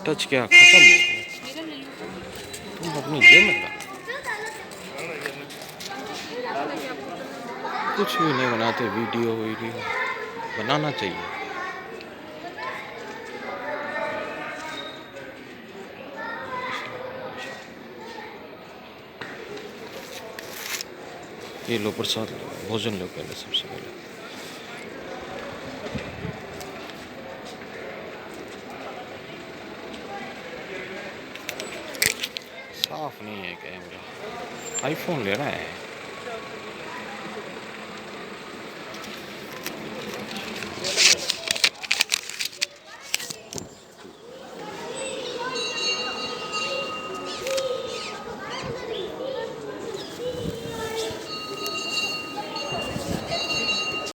Touch क्या खत्म हो गया? तुम अपनी जेब में लगा। कुछ भी नहीं बनाते, वीडियो बनाना चाहिए। ये लो प्रसाद लो, भोजन लो पहले, सबसे पहले। साफ नहीं है कैमरा, आईफोन लेना है।